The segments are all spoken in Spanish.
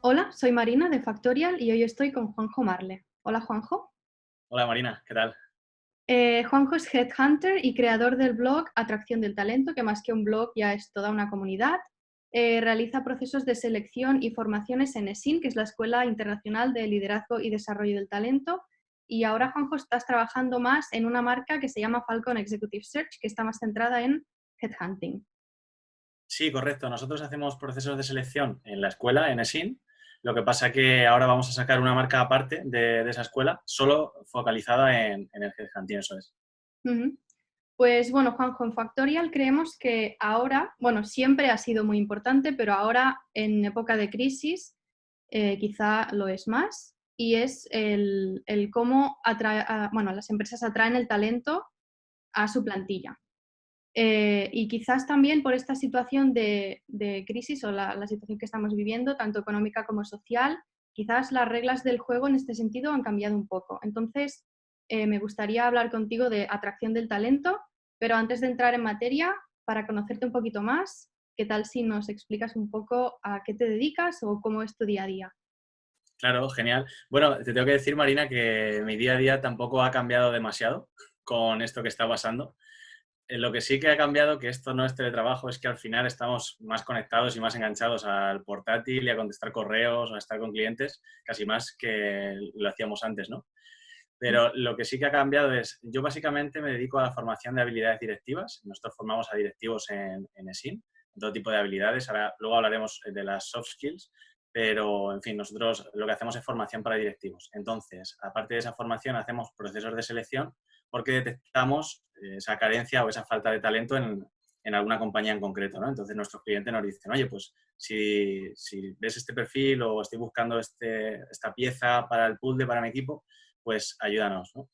Hola, soy Marina de Factorial y hoy estoy con Juanjo Marle. Hola, Juanjo. Hola Marina, ¿qué tal? Juanjo es Headhunter y creador del blog Atracción del Talento, que más que un blog ya es toda una comunidad. Realiza procesos de selección y formaciones en ESIN, que es la Escuela Internacional de Liderazgo y Desarrollo del Talento. Y ahora, Juanjo, estás trabajando más en una marca que se llama Falcon Executive Search, que está más centrada en Headhunting. Sí, correcto. Nosotros hacemos procesos de selección en la escuela, en ESIN. Lo que pasa que ahora vamos a sacar una marca aparte de esa escuela, solo focalizada en el headhunting, eso es. Ujú. Pues bueno, Juanjo, en Factorial creemos que ahora, bueno, siempre ha sido muy importante, pero ahora en época de crisis quizá lo es más, y es el cómo bueno, las empresas atraen el talento a su plantilla. Y quizás también por esta situación de crisis o la situación que estamos viviendo, tanto económica como social, quizás las reglas del juego en este sentido han cambiado un poco. Entonces, me gustaría hablar contigo de atracción del talento, pero antes de entrar en materia, para conocerte un poquito más, ¿qué tal si nos explicas un poco a qué te dedicas o cómo es tu día a día? Claro, genial. Bueno, te tengo que decir, Marina, que mi día a día tampoco ha cambiado demasiado con esto que está pasando. Lo que sí que ha cambiado, que esto no es teletrabajo, es que al final estamos más conectados y más enganchados al portátil y a contestar correos, a estar con clientes, casi más que lo hacíamos antes, ¿no? Pero lo que sí que ha cambiado es, yo básicamente me dedico a la formación de habilidades directivas. Nosotros formamos a directivos en ESIN, en todo tipo de habilidades. Ahora, luego hablaremos de las soft skills, pero en fin, nosotros lo que hacemos es formación para directivos. Entonces, aparte de esa formación, hacemos procesos de selección porque detectamos esa carencia o esa falta de talento en alguna compañía en concreto, ¿no? Entonces, nuestros clientes nos dicen, oye, pues si ves este perfil o estoy buscando esta pieza para el pool para mi equipo, pues ayúdanos, ¿no?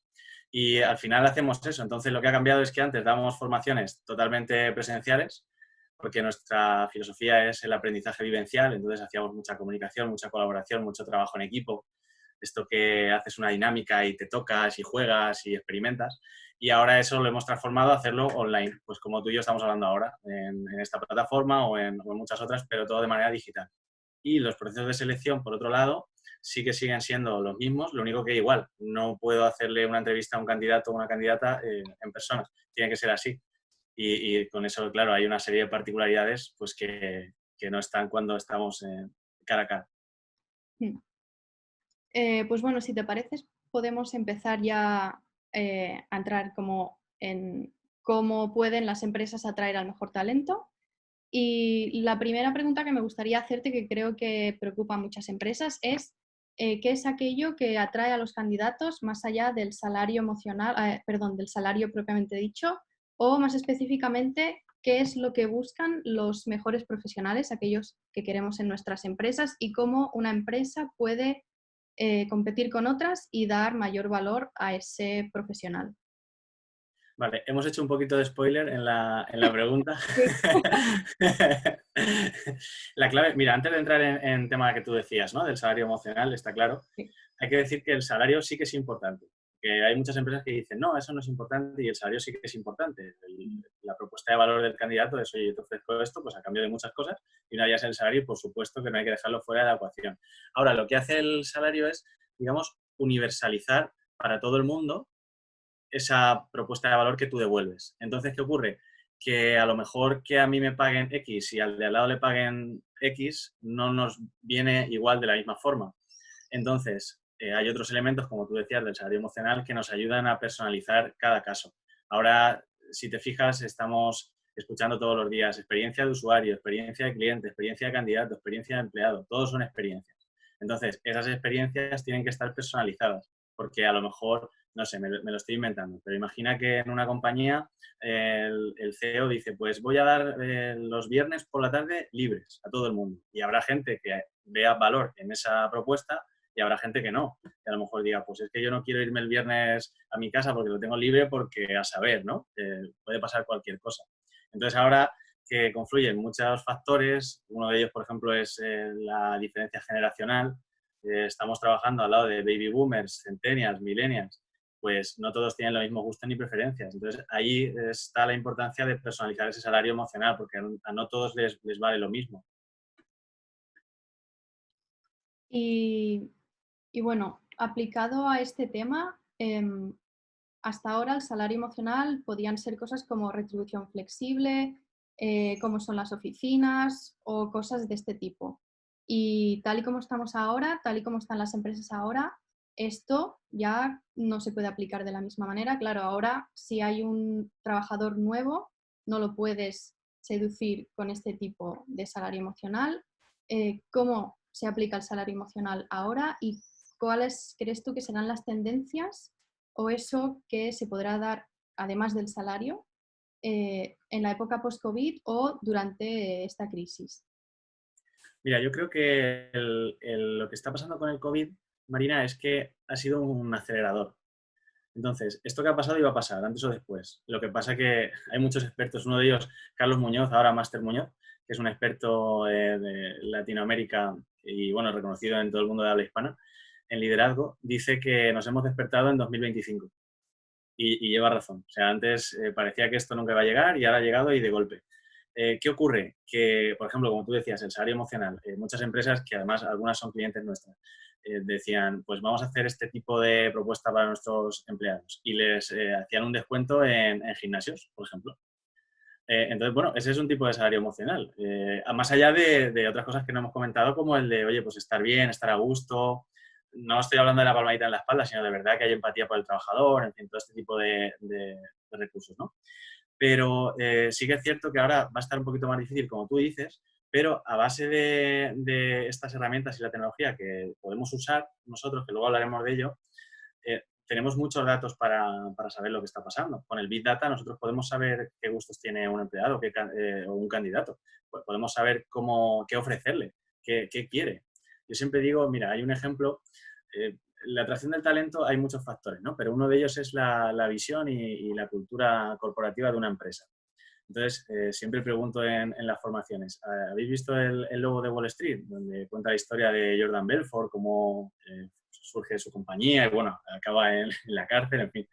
Y al final hacemos eso. Entonces, lo que ha cambiado es que antes dábamos formaciones totalmente presenciales, porque nuestra filosofía es el aprendizaje vivencial, entonces hacíamos mucha comunicación, mucha colaboración, mucho trabajo en equipo, esto que haces una dinámica y te tocas y juegas y experimentas. Y ahora eso lo hemos transformado a hacerlo online, pues como tú y yo estamos hablando ahora, en esta plataforma o en muchas otras, pero todo de manera digital. Y los procesos de selección, por otro lado, sí que siguen siendo los mismos, lo único que igual, no puedo hacerle una entrevista a un candidato o una candidata en persona, tiene que ser así. Y con eso, claro, hay una serie de particularidades pues que no están cuando estamos cara a cara. Mm. Pues bueno, si te parece, podemos empezar ya a entrar como en cómo pueden las empresas atraer al mejor talento. Y la primera pregunta que me gustaría hacerte, que creo que preocupa a muchas empresas, es ¿qué es aquello que atrae a los candidatos más allá del salario emocional, perdón, del salario propiamente dicho, o más específicamente, qué es lo que buscan los mejores profesionales, aquellos que queremos en nuestras empresas, y cómo una empresa puede competir con otras y dar mayor valor a ese profesional? Vale, hemos hecho un poquito de spoiler en la pregunta. Sí. La clave, mira, antes de entrar en tema que tú decías, ¿no? Del salario emocional, está claro, Sí. hay que decir que el salario sí que es importante. Que hay muchas empresas que dicen, no, eso no es importante y el salario sí que es importante. La propuesta de valor del candidato es, oye, yo te ofrezco esto, pues a cambio de muchas cosas, y una de ellas es el salario y por supuesto que no hay que dejarlo fuera de la ecuación. Ahora, lo que hace el salario es, digamos, universalizar para todo el mundo esa propuesta de valor que tú devuelves. Entonces, ¿qué ocurre? Que a lo mejor que a mí me paguen X y al de al lado le paguen X no nos viene igual de la misma forma. Entonces, hay otros elementos, como tú decías, del salario emocional que nos ayudan a personalizar cada caso. Ahora, si te fijas, estamos escuchando todos los días experiencia de usuario, experiencia de cliente, experiencia de candidato, experiencia de empleado. Todos son experiencias. Entonces, esas experiencias tienen que estar personalizadas, porque a lo mejor no sé, me lo estoy inventando, pero imagina que en una compañía el CEO dice, pues voy a dar los viernes por la tarde libres a todo el mundo. Y habrá gente que vea valor en esa propuesta y habrá gente que no. Y a lo mejor diga, pues es que yo no quiero irme el viernes a mi casa porque lo tengo libre porque a saber, ¿no? Puede pasar cualquier cosa. Entonces ahora que confluyen muchos factores, uno de ellos, por ejemplo, es la diferencia generacional. Estamos trabajando al lado de baby boomers, centennials, millennials, pues no todos tienen los mismos gustos ni preferencias. Entonces, ahí está la importancia de personalizar ese salario emocional, porque a no todos les vale lo mismo. Y, y bueno, aplicado a este tema, hasta ahora el salario emocional podían ser cosas como retribución flexible, cómo son las oficinas o cosas de este tipo. Y tal y como estamos ahora, tal y como están las empresas ahora, esto ya no se puede aplicar de la misma manera. Claro, ahora si hay un trabajador nuevo, no lo puedes seducir con este tipo de salario emocional. ¿Cómo se aplica el salario emocional ahora y cuáles crees tú que serán las tendencias o eso que se podrá dar, además del salario, en la época post-COVID o durante esta crisis? Mira, yo creo que lo que está pasando con el COVID, Marina, es que ha sido un acelerador. Entonces, esto que ha pasado iba a pasar antes o después. Lo que pasa es que hay muchos expertos, uno de ellos, Carlos Muñoz, ahora Máster Muñoz, que es un experto de Latinoamérica y, bueno, reconocido en todo el mundo de habla hispana, en liderazgo, dice que nos hemos despertado en 2025. Y lleva razón. O sea, antes parecía que esto nunca iba a llegar y ahora ha llegado y de golpe. ¿Qué ocurre? Que, por ejemplo, como tú decías, el salario emocional, muchas empresas, que además algunas son clientes nuestras, decían, pues vamos a hacer este tipo de propuesta para nuestros empleados y les hacían un descuento en gimnasios, por ejemplo. Entonces, bueno, ese es un tipo de salario emocional. Más allá de otras cosas que no hemos comentado, como el de, oye, pues estar bien, estar a gusto. No estoy hablando de la palmadita en la espalda, sino de verdad que hay empatía por el trabajador, en fin, todo este tipo de recursos, ¿no? Pero sí que es cierto que ahora va a estar un poquito más difícil, como tú dices, pero a base de estas herramientas y la tecnología que podemos usar nosotros, que luego hablaremos de ello, tenemos muchos datos para saber lo que está pasando. Con el Big Data nosotros podemos saber qué gustos tiene un empleado o un candidato. Podemos saber qué ofrecerle, qué quiere. Yo siempre digo, mira, hay un ejemplo, la atracción del talento hay muchos factores, ¿no? Pero uno de ellos es la visión y la cultura corporativa de una empresa. Entonces, siempre pregunto en las formaciones, ¿habéis visto el logo de Wall Street? Donde cuenta la historia de Jordan Belfort, cómo surge su compañía y, bueno, acaba en la cárcel, en fin.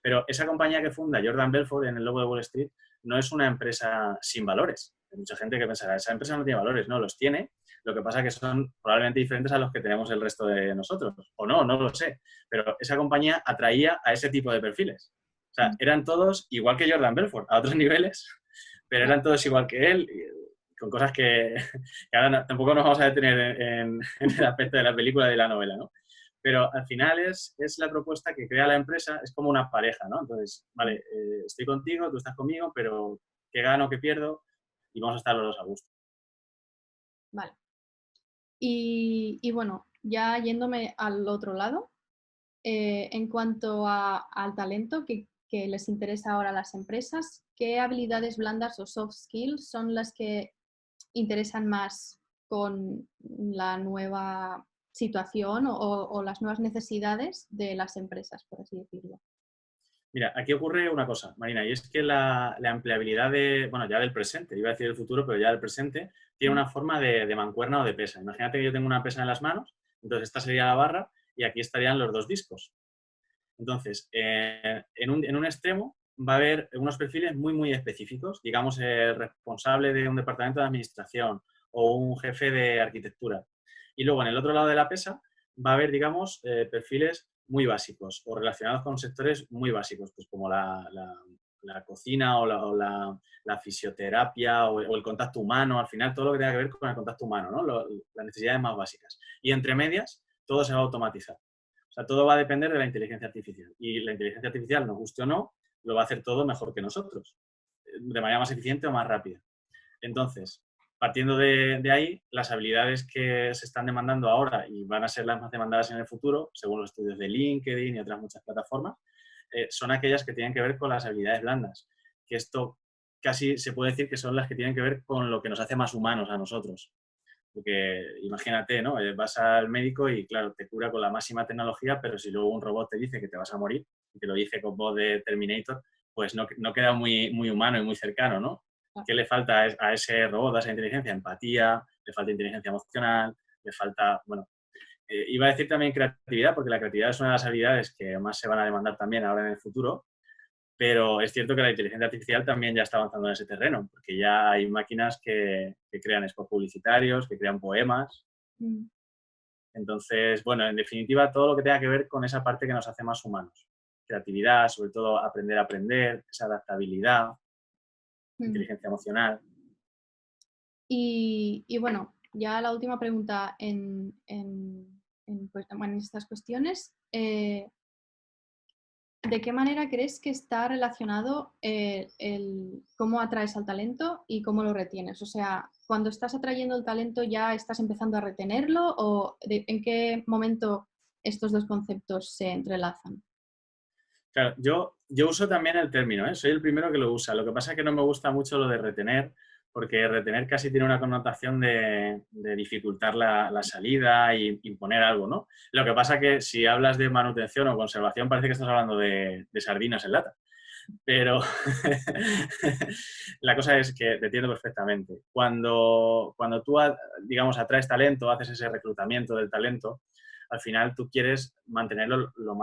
Pero esa compañía que funda Jordan Belfort en el logo de Wall Street no es una empresa sin valores. Hay mucha gente que pensará, esa empresa no tiene valores. No, los tiene. Lo que pasa es que son probablemente diferentes a los que tenemos el resto de nosotros. O no, no lo sé. Pero esa compañía atraía a ese tipo de perfiles. O sea, Mm, eran todos igual que Jordan Belfort, a otros niveles, pero claro, eran todos igual que él, con cosas que ahora tampoco nos vamos a detener en el aspecto de la película y de la novela, ¿no? Pero al final es la propuesta que crea la empresa, es como una pareja, ¿no? Entonces, vale, mm, estoy contigo, tú estás conmigo, pero ¿qué gano, qué pierdo? Y vamos a estar los dos a gusto. vale. Y bueno, ya yéndome al otro lado, en cuanto al talento que les interesa ahora a las empresas, ¿qué habilidades blandas o soft skills son las que interesan más con la nueva situación o las nuevas necesidades de las empresas, por así decirlo? Mira, aquí ocurre una cosa, Marina, y es que la empleabilidad bueno, ya del presente, iba a decir el futuro, pero ya del presente, tiene Mm, una forma de mancuerna o de pesa. Imagínate que yo tengo una pesa en las manos, entonces esta sería la barra y aquí estarían los dos discos. Entonces, en un extremo va a haber unos perfiles muy, muy específicos, digamos, el responsable de un departamento de administración o un jefe de arquitectura. Y luego, en el otro lado de la pesa, va a haber, digamos, perfiles muy básicos o relacionados con sectores muy básicos, pues como la cocina o la fisioterapia o el contacto humano, al final todo lo que tenga que ver con el contacto humano, ¿no? Las necesidades más básicas. Y entre medias, todo se va a automatizar. O sea, todo va a depender de la inteligencia artificial. Y la inteligencia artificial, nos guste o no, lo va a hacer todo mejor que nosotros, de manera más eficiente o más rápida. Entonces, partiendo de ahí, las habilidades que se están demandando ahora y van a ser las más demandadas en el futuro, según los estudios de LinkedIn y otras muchas plataformas, son aquellas que tienen que ver con las habilidades blandas. Que esto casi se puede decir que son las que tienen que ver con lo que nos hace más humanos a nosotros. Porque imagínate, ¿no? Vas al médico y, claro, te cura con la máxima tecnología, pero si luego un robot te dice que te vas a morir y te lo dice con voz de Terminator, pues no queda muy, muy humano y muy cercano, ¿no? ah, ¿Qué le falta a ese robot, a esa inteligencia? Empatía, le falta inteligencia emocional, le falta, bueno, iba a decir también creatividad, porque la creatividad es una de las habilidades que más se van a demandar también ahora en el futuro, pero es cierto que la inteligencia artificial también ya está avanzando en ese terreno, porque ya hay máquinas que crean spots publicitarios, que crean poemas. mm. Entonces, bueno, en definitiva, todo lo que tenga que ver con esa parte que nos hace más humanos. Creatividad, sobre todo aprender a aprender, esa adaptabilidad, Mm. inteligencia emocional. Y bueno, ya la última pregunta pues, bueno, en estas cuestiones. ¿De qué manera crees que está relacionado cómo atraes al talento y cómo lo retienes? O sea, cuando estás atrayendo el talento, ¿ya estás empezando a retenerlo o en qué momento estos dos conceptos se entrelazan? Claro, yo uso también el término, ¿eh? Soy el primero que lo usa. Lo que pasa es que no me gusta mucho lo de retener, porque retener casi tiene una connotación de dificultar la salida y imponer algo, ¿no? Lo que pasa es que si hablas de manutención o conservación parece que estás hablando de sardinas en lata. Pero la cosa es que te entiendo perfectamente. Cuando tú, digamos, atraes talento, haces ese reclutamiento del talento, al final tú quieres mantenerlo lo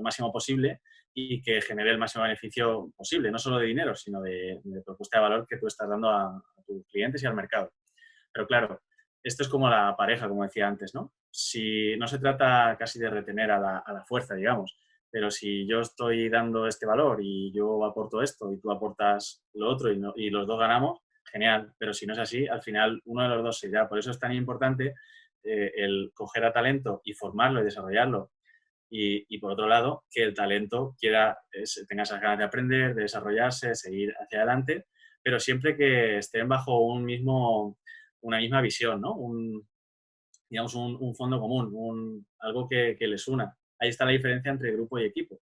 máximo posible y que genere el máximo beneficio posible, no solo de dinero, sino de propuesta de valor que tú estás dando a tus clientes y al mercado. Pero claro, esto es como la pareja, como decía antes, ¿no? Si no se trata casi de retener a la fuerza, digamos, pero si yo estoy dando este valor y yo aporto esto y tú aportas lo otro y los dos ganamos, genial. Pero si no es así, al final uno de los dos se irá. Por eso es tan importante el coger a talento y formarlo y desarrollarlo. Y por otro lado, que el talento tenga esas ganas de aprender, de desarrollarse, seguir hacia adelante, pero siempre que estén bajo una misma visión, ¿no? Digamos, un fondo común, algo que les una. Ahí está la diferencia entre grupo y equipo.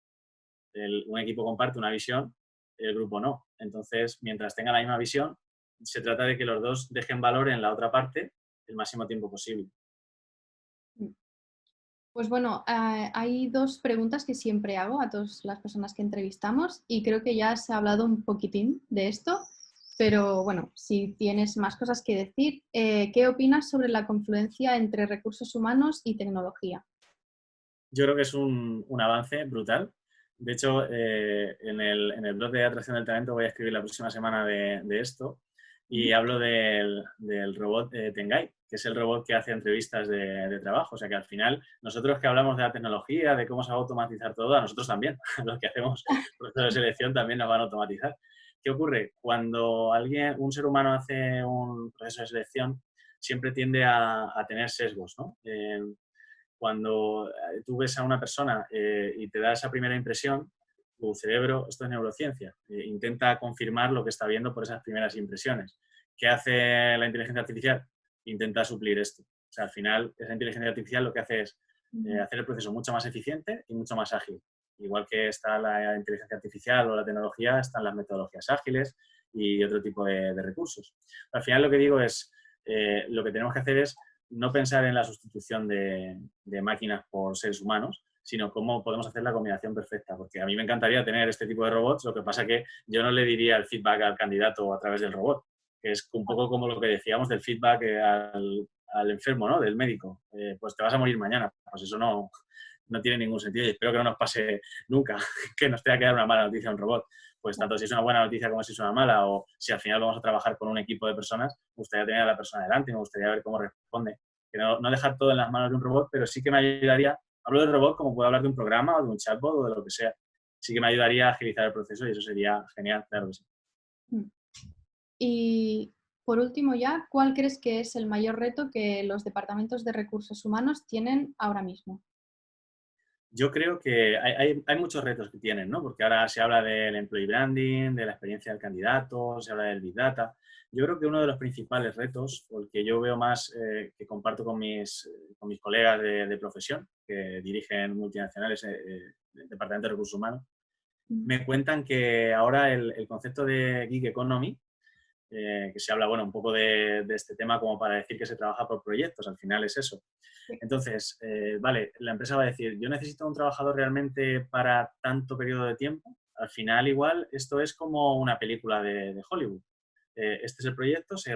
Un equipo comparte una visión, el grupo no. Entonces, mientras tengan la misma visión, se trata de que los dos dejen valor en la otra parte el máximo tiempo posible. Pues bueno, hay dos preguntas que siempre hago a todas las personas que entrevistamos y creo que ya se ha hablado un poquitín de esto, pero bueno, si tienes más cosas que decir, ¿qué opinas sobre la confluencia entre recursos humanos y tecnología? Yo creo que es un avance brutal. De hecho, en el blog de Atracción del Talento voy a escribir la próxima semana de esto y hablo del robot Tengai, que es el robot que hace entrevistas de trabajo. O sea que al final, nosotros que hablamos de la tecnología, de cómo se va a automatizar todo, a nosotros también, los que hacemos procesos de selección también nos van a automatizar. ¿Qué ocurre? Cuando un ser humano hace un proceso de selección, siempre tiende a tener sesgos, ¿no? Cuando tú ves a una persona y te da esa primera impresión, tu cerebro, esto es neurociencia, intenta confirmar lo que está viendo por esas primeras impresiones. ¿Qué hace la inteligencia artificial? Intenta suplir esto. O sea, al final, esa inteligencia artificial lo que hace es hacer el proceso mucho más eficiente y mucho más ágil. Igual que está la inteligencia artificial o la tecnología, están las metodologías ágiles y otro tipo de recursos. Al final lo que digo es, lo que tenemos que hacer es no pensar en la sustitución de máquinas por seres humanos, sino cómo podemos hacer la combinación perfecta. Porque a mí me encantaría tener este tipo de robots, lo que pasa que yo no le diría el feedback al candidato a través del robot, que es un poco como lo que decíamos del feedback al enfermo, ¿no? Del médico. Pues te vas a morir mañana. Pues eso no tiene ningún sentido y espero que no nos pase nunca, que nos tenga que dar una mala noticia a un robot. Pues tanto si es una buena noticia como si es una mala, o si al final vamos a trabajar con un equipo de personas, me gustaría tener a la persona delante y me gustaría ver cómo responde. Que no dejar todo en las manos de un robot, pero sí que me ayudaría, hablo del robot como puedo hablar de un programa o de un chatbot o de lo que sea, sí que me ayudaría a agilizar el proceso y eso sería genial, claro que sí. Y por último ya, ¿cuál crees que es el mayor reto que los departamentos de recursos humanos tienen ahora mismo? Yo creo que hay muchos retos que tienen, ¿no? Porque ahora se habla del employee branding, de la experiencia del candidato, se habla del big data. Yo creo que uno de los principales retos, o el que yo veo más que comparto con mis colegas de profesión, que dirigen multinacionales, departamento de recursos humanos, me cuentan que ahora el concepto de gig economy, que se habla, bueno, un poco de este tema como para decir que se trabaja por proyectos, al final es eso. Entonces, vale, la empresa va a decir, yo necesito un trabajador realmente para tanto periodo de tiempo. Al final, igual, esto es como una película de Hollywood. Este es el proyecto, se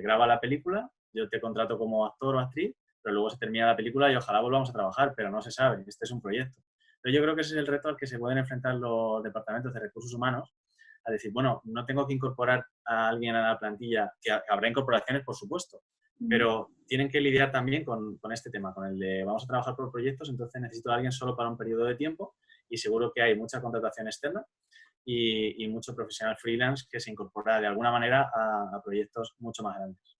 graba la película, yo te contrato como actor o actriz, pero luego se termina la película y ojalá volvamos a trabajar, pero no se sabe, este es un proyecto. Pero yo creo que ese es el reto al que se pueden enfrentar los departamentos de recursos humanos, a decir, bueno, no tengo que incorporar a alguien a la plantilla, que habrá incorporaciones, por supuesto, Ujú. pero tienen que lidiar también con este tema, con el de vamos a trabajar por proyectos, entonces necesito a alguien solo para un periodo de tiempo y seguro que hay mucha contratación externa y mucho profesional freelance que se incorpora de alguna manera a proyectos mucho más grandes.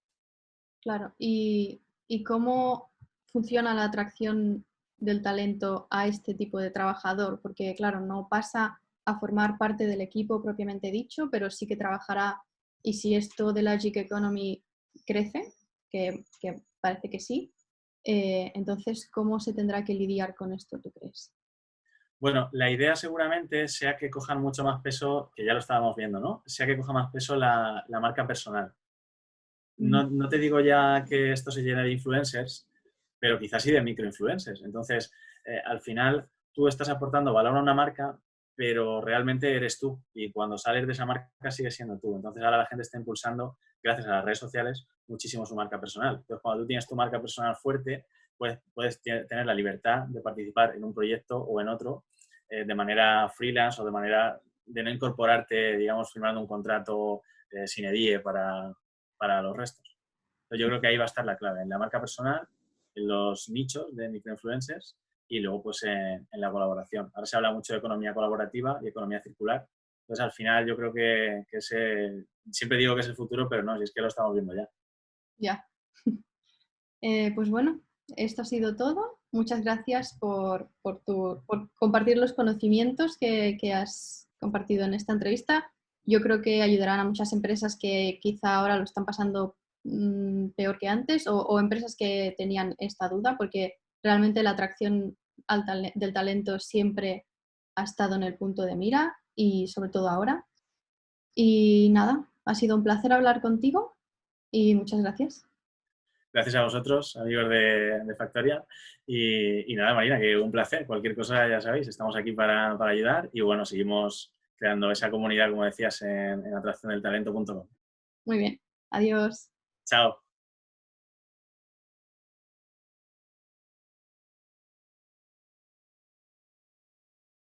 Claro. ¿Y cómo funciona la atracción del talento a este tipo de trabajador? Porque, claro, no pasa a formar parte del equipo propiamente dicho, pero sí que trabajará. Y si esto de la gig economy crece, que parece que sí, entonces, ¿cómo se tendrá que lidiar con esto, tú crees? Bueno, la idea seguramente sea que cojan mucho más peso, que ya lo estábamos viendo, ¿no? Sea que coja más peso la marca personal. Ujú. No te digo ya que esto se llene de influencers, pero quizás sí de microinfluencers. Entonces, al final, tú estás aportando valor a una marca, pero realmente eres tú. Y cuando sales de esa marca, sigues siendo tú. Entonces, ahora la gente está impulsando, gracias a las redes sociales, muchísimo su marca personal. Entonces, cuando tú tienes tu marca personal fuerte, pues puedes tener la libertad de participar en un proyecto o en otro de manera freelance o de manera de no incorporarte, digamos, firmando un contrato sine die para los restos. Entonces yo creo que ahí va a estar la clave, en la marca personal, en los nichos de microinfluencers y luego pues en la colaboración. Ahora se habla mucho de economía colaborativa y economía circular. Entonces al final yo creo que siempre digo que es el futuro, pero no, si es que lo estamos viendo ya. Ya. Pues bueno, esto ha sido todo. Muchas gracias por compartir los conocimientos que has compartido en esta entrevista. Yo creo que ayudarán a muchas empresas que quizá ahora lo están pasando peor que antes o empresas que tenían esta duda, porque realmente la atracción del talento siempre ha estado en el punto de mira y sobre todo ahora. Y nada, ha sido un placer hablar contigo y muchas gracias. Gracias a vosotros, amigos de Factoria. Y nada, Marina, que un placer. Cualquier cosa, ya sabéis, estamos aquí para ayudar y bueno, seguimos creando esa comunidad, como decías, en atracciondeltalento.com. Muy bien. Adiós. Chao.